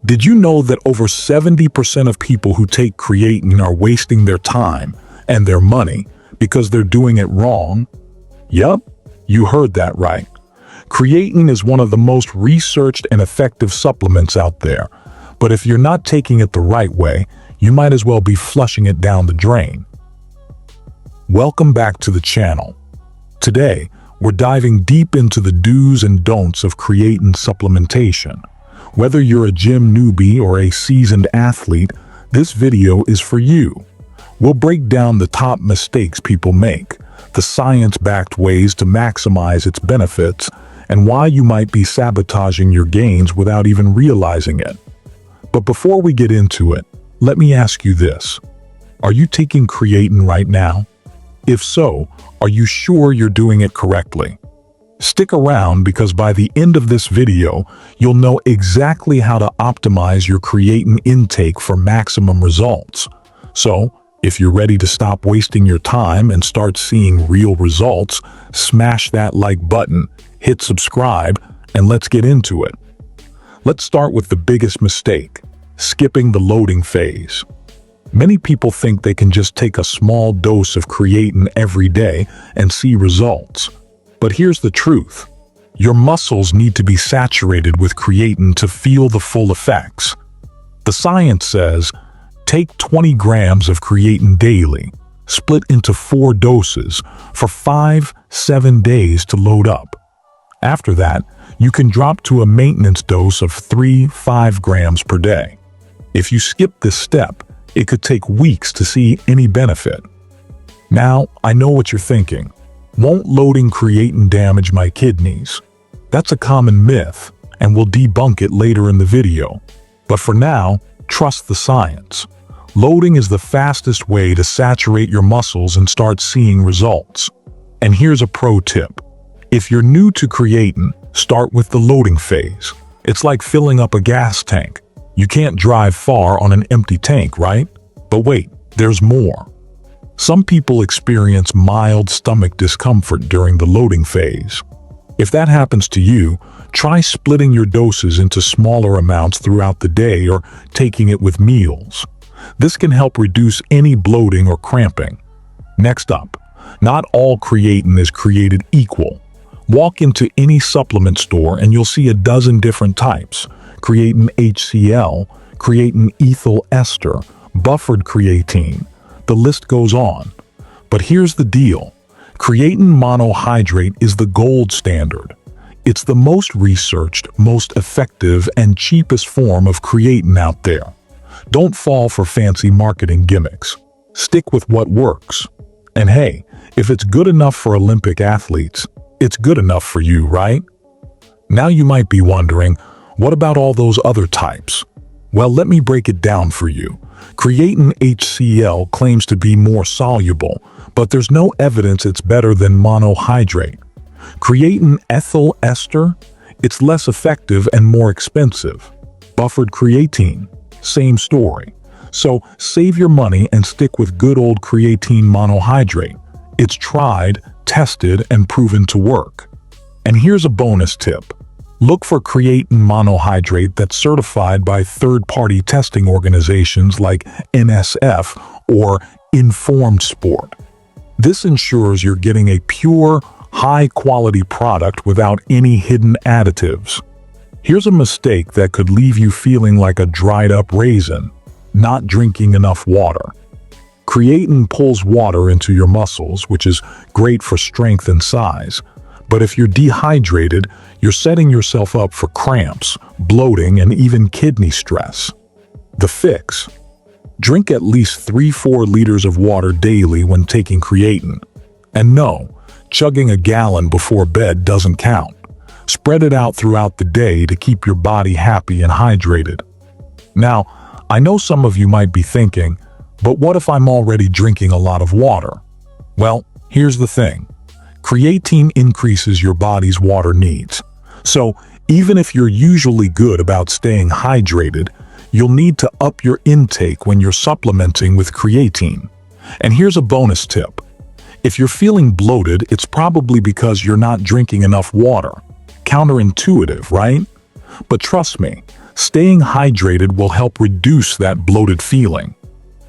Did you know that over 70% of people who take creatine are wasting their time and their money because they're doing it wrong? Yup, you heard that right. Creatine is one of the most researched and effective supplements out there, but if you're not taking it the right way, you might as well be flushing it down the drain. Welcome back to the channel. Today, we're diving deep into the do's and don'ts of creatine supplementation. Whether you're a gym newbie or a seasoned athlete, this video is for you. We'll break down the top mistakes people make, the science-backed ways to maximize its benefits, and why you might be sabotaging your gains without even realizing it. But before we get into it, let me ask you this. Are you taking creatine right now? If so, are you sure you're doing it correctly? Stick around because by the end of this video, you'll know exactly how to optimize your creatine intake for maximum results. So, if you're ready to stop wasting your time and start seeing real results, smash that like button, hit subscribe, and let's get into it. Let's start with the biggest mistake, skipping the loading phase. Many people think they can just take a small dose of creatine every day and see results. But here's the truth. Your muscles need to be saturated with creatine to feel the full effects. The science says, take 20 grams of creatine daily, split into 4 doses for 5-7 days to load up. After that, you can drop to a maintenance dose of 3-5 grams per day. If you skip this step, it could take weeks to see any benefit. Now, I know what you're thinking. Won't loading creatine damage my kidneys? That's a common myth, and we'll debunk it later in the video. But for now, trust the science. Loading is the fastest way to saturate your muscles and start seeing results. And here's a pro tip. If you're new to creatine, start with the loading phase. It's like filling up a gas tank. You can't drive far on an empty tank, right? But wait, there's more. Some people experience mild stomach discomfort during the loading phase. If that happens to you, try splitting your doses into smaller amounts throughout the day or taking it with meals. This can help reduce any bloating or cramping. Next up, not all creatine is created equal. Walk into any supplement store and you'll see a dozen different types. Creatine HCl, creatine ethyl ester, buffered creatine. The list goes on. But here's the deal. Creatine monohydrate is the gold standard. It's the most researched, most effective, and cheapest form of creatine out there. Don't fall for fancy marketing gimmicks. Stick with what works. And hey, if it's good enough for Olympic athletes, it's good enough for you, right? Now you might be wondering, what about all those other types? Well, let me break it down for you. Creatine HCl claims to be more soluble, but there's no evidence it's better than monohydrate. Creatine ethyl ester, it's less effective and more expensive. Buffered creatine, same story. So save your money and stick with good old creatine monohydrate. It's tried, tested, and proven to work. And here's a bonus tip. Look for creatine monohydrate that's certified by third-party testing organizations like NSF or Informed Sport. This ensures you're getting a pure, high-quality product without any hidden additives. Here's a mistake that could leave you feeling like a dried-up raisin, not drinking enough water. Creatine pulls water into your muscles, which is great for strength and size. But if you're dehydrated, you're setting yourself up for cramps, bloating, and even kidney stress. The fix: drink at least 3-4 liters of water daily when taking creatine. And no, chugging a gallon before bed doesn't count. Spread it out throughout the day to keep your body happy and hydrated. Now, I know some of you might be thinking, but what if I'm already drinking a lot of water? Well, here's the thing. Creatine increases your body's water needs. So, even if you're usually good about staying hydrated, you'll need to up your intake when you're supplementing with creatine. And here's a bonus tip. If you're feeling bloated, it's probably because you're not drinking enough water. Counterintuitive, right? But trust me, Staying hydrated will help reduce that bloated feeling.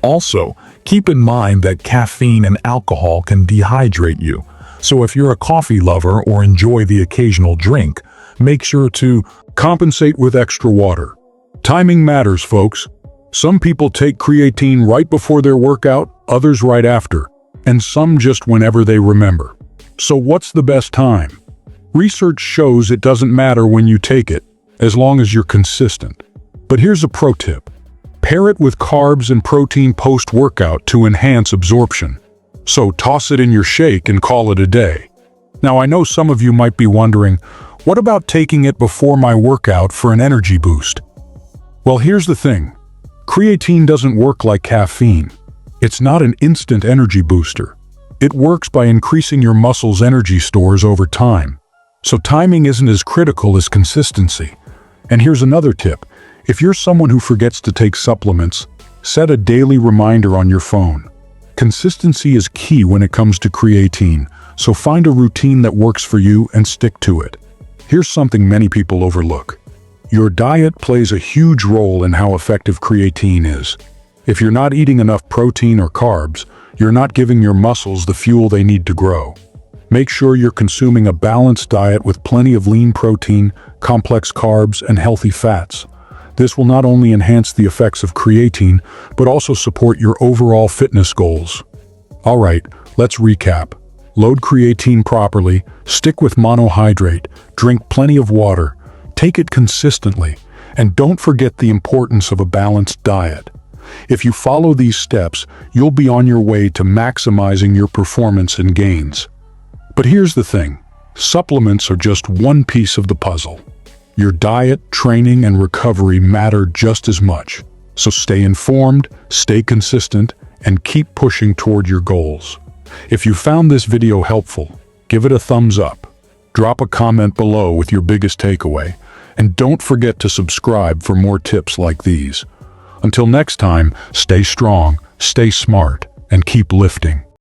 Also, keep in mind that caffeine and alcohol can dehydrate you. So if you're a coffee lover or enjoy the occasional drink, make sure to compensate with extra water. Timing matters, folks. Some people take creatine right before their workout, others right after, and some just whenever they remember. So what's the best time? Research shows it doesn't matter when you take it, as long as you're consistent. But here's a pro tip. Pair it with carbs and protein post-workout to enhance absorption. So toss it in your shake and call it a day. Now I know some of you might be wondering, what about taking it before my workout for an energy boost? Well, here's the thing. Creatine doesn't work like caffeine. It's not an instant energy booster. It works by increasing your muscles' energy stores over time. So timing isn't as critical as consistency. And here's another tip. If you're someone who forgets to take supplements, set a daily reminder on your phone. Consistency is key when it comes to creatine, so find a routine that works for you and stick to it. Here's something many people overlook. Your diet plays a huge role in how effective creatine is. If you're not eating enough protein or carbs, you're not giving your muscles the fuel they need to grow. Make sure you're consuming a balanced diet with plenty of lean protein, complex carbs, and healthy fats. This will not only enhance the effects of creatine, but also support your overall fitness goals. All right, let's recap. Load creatine properly, stick with monohydrate, drink plenty of water, take it consistently, and don't forget the importance of a balanced diet. If you follow these steps, you'll be on your way to maximizing your performance and gains. But here's the thing, supplements are just one piece of the puzzle. Your diet, training, and recovery matter just as much. So stay informed, stay consistent, and keep pushing toward your goals. If you found this video helpful, give it a thumbs up. Drop a comment below with your biggest takeaway, and don't forget to subscribe for more tips like these. Until next time, stay strong, stay smart, and keep lifting.